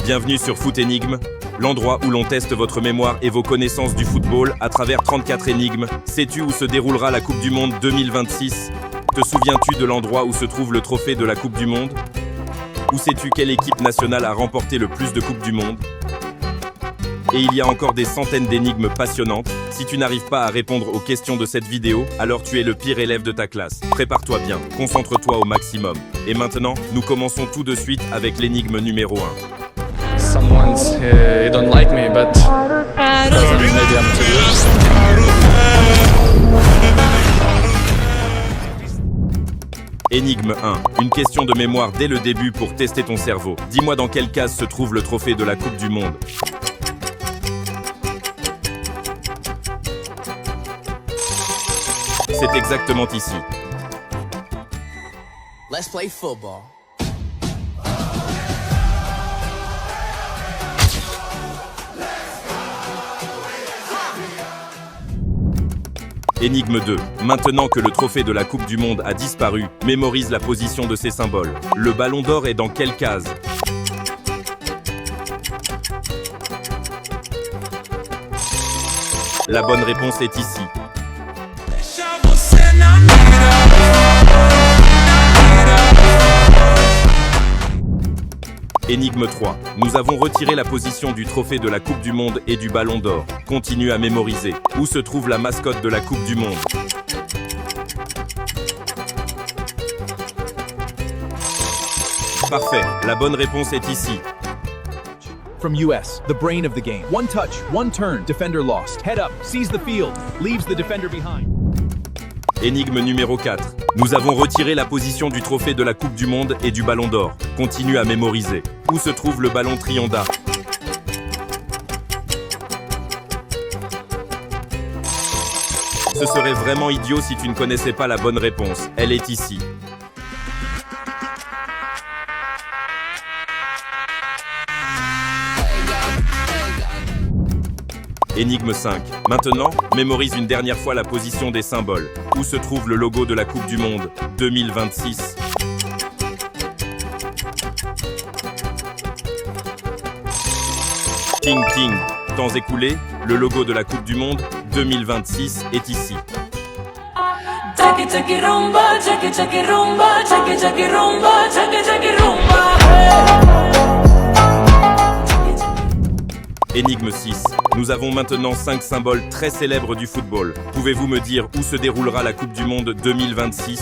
Bienvenue sur Foot Énigmes, l'endroit où l'on teste votre mémoire et vos connaissances du football à travers 34 énigmes. Sais-tu où se déroulera la Coupe du Monde 2026? Te souviens-tu de l'endroit où se trouve le trophée de la Coupe du Monde? Ou sais-tu quelle équipe nationale a remporté le plus de Coupes du Monde? Et il y a encore des centaines d'énigmes passionnantes. Si tu n'arrives pas à répondre aux questions de cette vidéo, alors tu es le pire élève de ta classe. Prépare-toi bien, concentre-toi au maximum. Et maintenant, nous commençons tout de suite avec l'énigme numéro 1. Someone's he don't like me, but doesn't maybe I'm too Énigme 1. Une question de mémoire dès le début pour tester ton cerveau. Dis-moi dans quelle case se trouve le trophée de la Coupe du Monde. C'est exactement ici. Let's play football. Énigme 2. Maintenant que le trophée de la Coupe du Monde a disparu, mémorise la position de ces symboles. Le ballon d'or est dans quelle case? La bonne réponse est ici. Énigme 3. Nous avons retiré la position du trophée de la Coupe du Monde et du Ballon d'Or. Continue à mémoriser. Où se trouve la mascotte de la Coupe du Monde? Parfait. La bonne réponse est ici. From US, the brain of the game. One touch, one turn, defender lost. Head up, sees the field, leaves the defender behind. Énigme numéro 4. Nous avons retiré la position du trophée de la Coupe du Monde et du Ballon d'Or. Continue à mémoriser. Où se trouve le ballon Trionda? Ce serait vraiment idiot si tu ne connaissais pas la bonne réponse. Elle est ici. Énigme 5. Maintenant, mémorise une dernière fois la position des symboles. Où se trouve le logo de la Coupe du Monde 2026? Ting ting. Temps écoulé, le logo de la Coupe du Monde 2026 est ici. Chaki chaki rumba, chaki chaki rumba, chaki chaki rumba, chaki chaki rumba. Énigme 6. Nous avons maintenant 5 symboles très célèbres du football. Pouvez-vous me dire où se déroulera la Coupe du Monde 2026?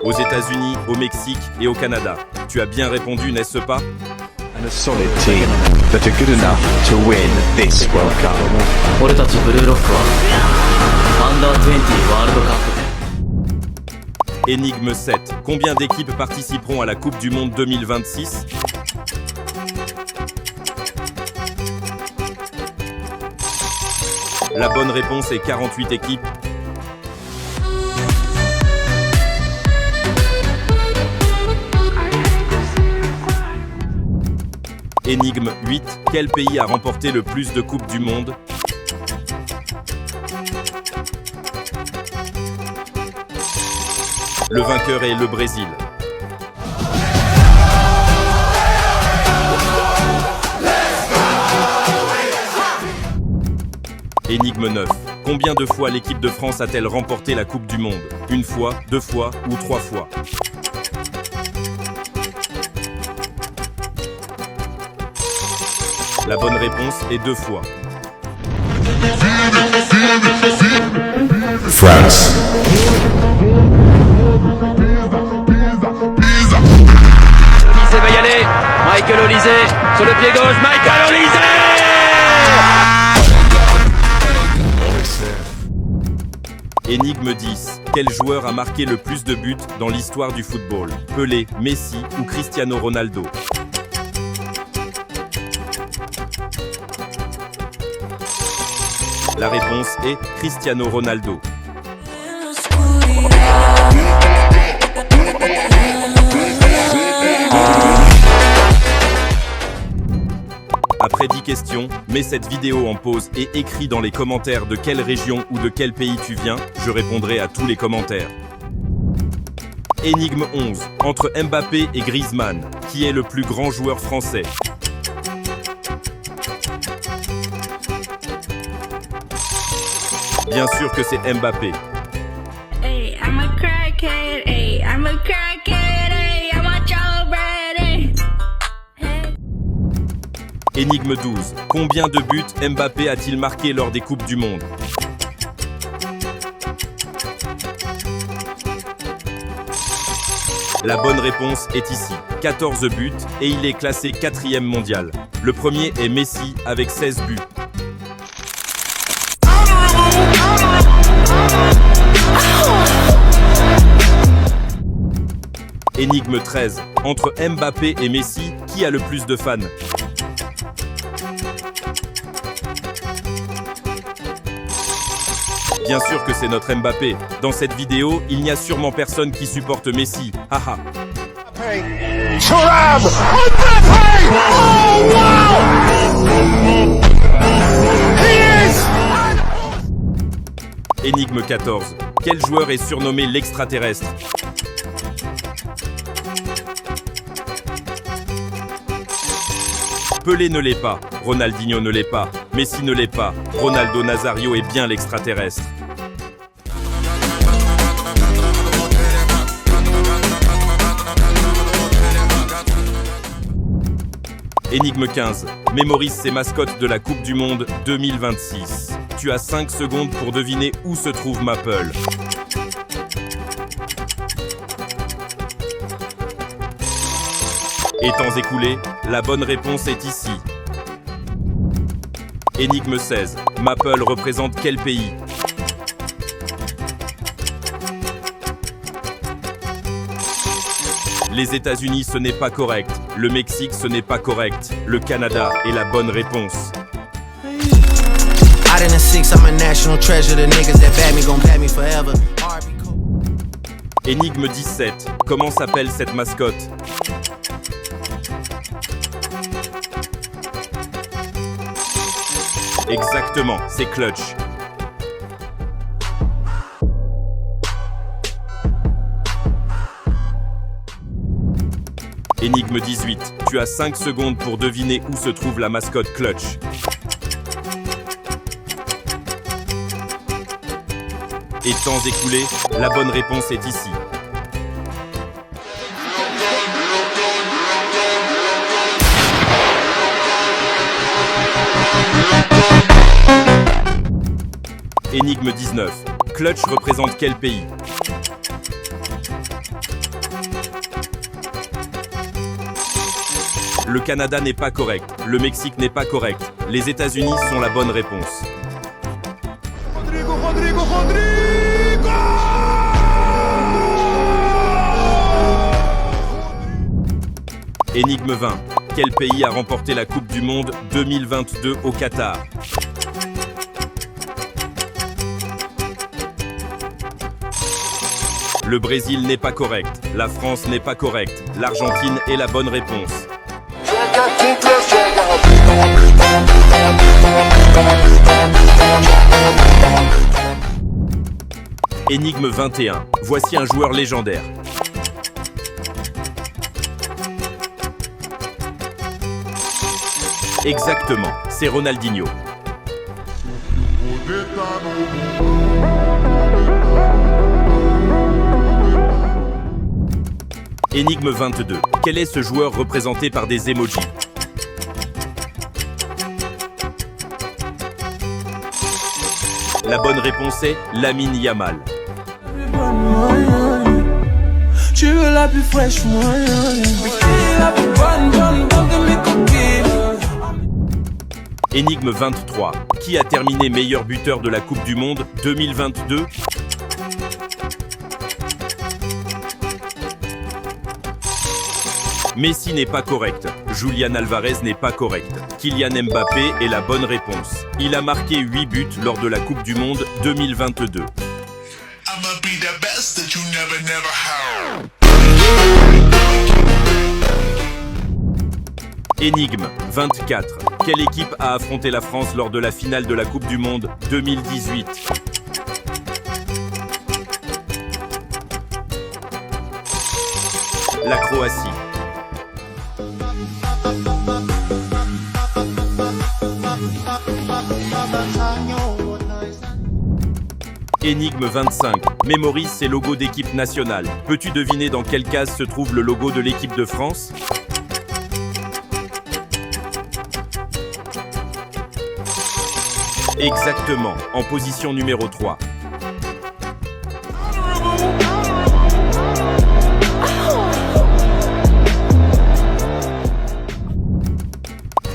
Aux États-Unis, au Mexique et au Canada. Tu as bien répondu, n'est-ce pas? And a solid team that are good enough to win this World Cup. 俺たちブルーロックはアンダー20ワールドカップで Énigme 7. Combien d'équipes participeront à la Coupe du Monde 2026? La bonne réponse est 48 équipes. Énigme 8. Quel pays a remporté le plus de Coupes du Monde? Le vainqueur est le Brésil. Énigme 9. Combien de fois l'équipe de France a-t-elle remporté la Coupe du Monde? Une fois, 2 fois ou 3 fois? La bonne réponse est 2 fois. France. Olysée va y aller. Michael Olysée sur le pied gauche. Michael Olysée. Énigme 10. Quel joueur a marqué le plus de buts dans l'histoire du football? Pelé, Messi ou Cristiano Ronaldo? La réponse est Cristiano Ronaldo. Après 10 questions, mets cette vidéo en pause et écris dans les commentaires de quelle région ou de quel pays tu viens. Je répondrai à tous les commentaires. Énigme 11. Entre Mbappé et Griezmann, qui est le plus grand joueur français? Bien sûr que c'est Mbappé. Hey, I'm a crackhead, hey, I'm a crackhead, hey, I'm a Joe Brady. Énigme 12. Combien de buts Mbappé a-t-il marqué lors des Coupes du Monde? La bonne réponse est ici. 14 buts et il est classé 4e mondial. Le premier est Messi avec 16 buts. Énigme 13. Entre Mbappé et Messi, qui a le plus de fans? Bien sûr que c'est notre Mbappé. Dans cette vidéo, il n'y a sûrement personne qui supporte Messi. Haha. Énigme 14. Quel joueur est surnommé l'extraterrestre? Pelé ne l'est pas, Ronaldinho ne l'est pas, Messi ne l'est pas, Ronaldo Nazario est bien l'extraterrestre. Énigme 15. Mémorise ses mascottes de la Coupe du Monde 2026. Tu as 5 secondes pour deviner où se trouve Maple. Et temps écoulé, la bonne réponse est ici. Énigme 16. Maple représente quel pays? Les États-Unis, ce n'est pas correct. Le Mexique, ce n'est pas correct. Le Canada est la bonne réponse. Énigme 17. Comment s'appelle cette mascotte? Exactement, c'est Clutch. Énigme 18. Tu as 5 secondes pour deviner où se trouve la mascotte Clutch. Et temps écoulé, la bonne réponse est ici. Énigme 19. Clutch représente quel pays? Le Canada n'est pas correct. Le Mexique n'est pas correct. Les États-Unis sont la bonne réponse. Énigme 20. Quel pays a remporté la Coupe du Monde 2022 au Qatar? Le Brésil n'est pas correct. La France n'est pas correcte. L'Argentine est la bonne réponse. Énigme 21. Voici un joueur légendaire. Exactement, c'est Ronaldinho. Énigme 22. Quel est ce joueur représenté par des emojis? La bonne réponse est Lamine Yamal. Énigme 23. Qui a terminé meilleur buteur de la Coupe du Monde 2022? Messi n'est pas correct. Julian Alvarez n'est pas correct. Kylian Mbappé est la bonne réponse. Il a marqué 8 buts lors de la Coupe du Monde 2022. Énigme 24. Quelle équipe a affronté la France lors de la finale de la Coupe du Monde 2018? La Croatie. Énigme 25. Mémorise ses logos d'équipe nationale. Peux-tu deviner dans quelle case se trouve le logo de l'équipe de France? Exactement, en position numéro 3.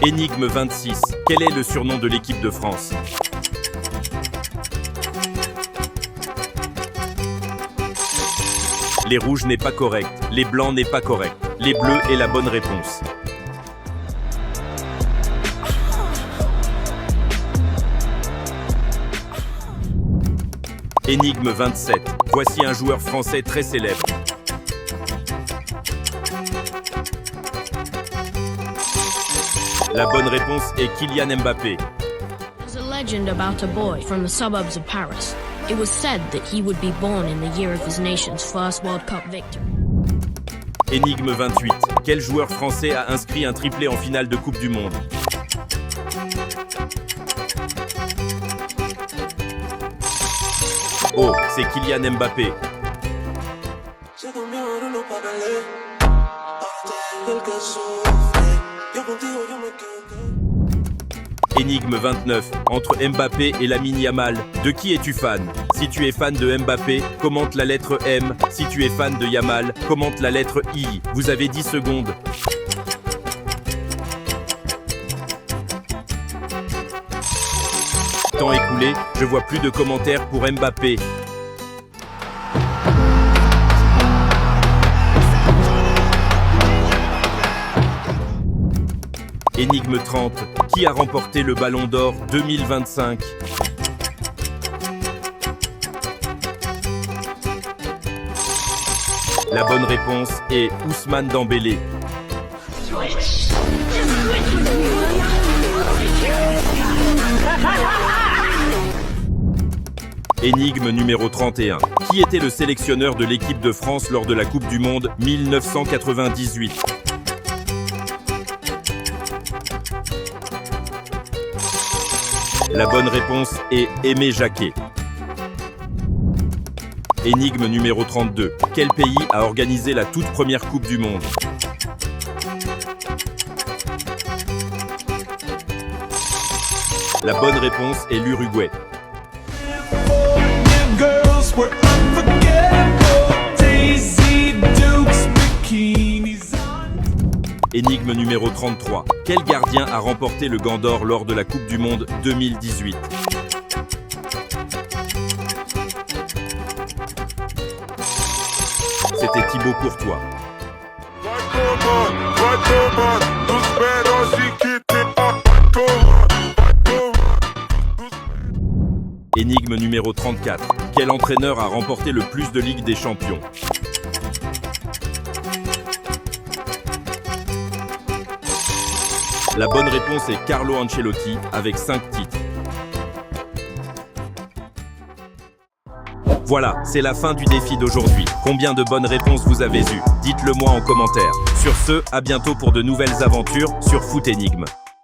Énigme 26. Quel est le surnom de l'équipe de France? Les rouges n'est pas correct, les blancs n'est pas correct, les bleus est la bonne réponse. Énigme 27. Voici un joueur français très célèbre. La bonne réponse est Kylian Mbappé. There's a legend about a boy from the suburbs of Paris. It was said that he would be born in the year of his nation's first World Cup victory. Énigme 28. Quel joueur français a inscrit un triplé en finale de Coupe du Monde? Oh, c'est Kylian Mbappé. Énigme 29. Entre Mbappé et Lamine Yamal, de qui es-tu fan? Si tu es fan de Mbappé, commente la lettre M. Si tu es fan de Yamal, commente la lettre I. Vous avez 10 secondes. Temps écoulé, je vois plus de commentaires pour Mbappé. Énigme 30. Qui a remporté le Ballon d'Or 2025? La bonne réponse est Ousmane Dembélé. Énigme numéro 31. Qui était le sélectionneur de l'équipe de France lors de la Coupe du Monde 1998? La bonne réponse est Aimé Jacquet. Énigme numéro 32. Quel pays a organisé la toute première Coupe du Monde? La bonne réponse est l'Uruguay. Énigme numéro 33. Quel gardien a remporté le Gant d'Or lors de la Coupe du Monde 2018? C'était Thibaut Courtois. Énigme numéro 34. Quel entraîneur a remporté le plus de Ligue des Champions? La bonne réponse est Carlo Ancelotti avec 5 titres. Voilà, c'est la fin du défi d'aujourd'hui. Combien de bonnes réponses vous avez eues? Dites-le moi en commentaire. Sur ce, à bientôt pour de nouvelles aventures sur Foot Énigme.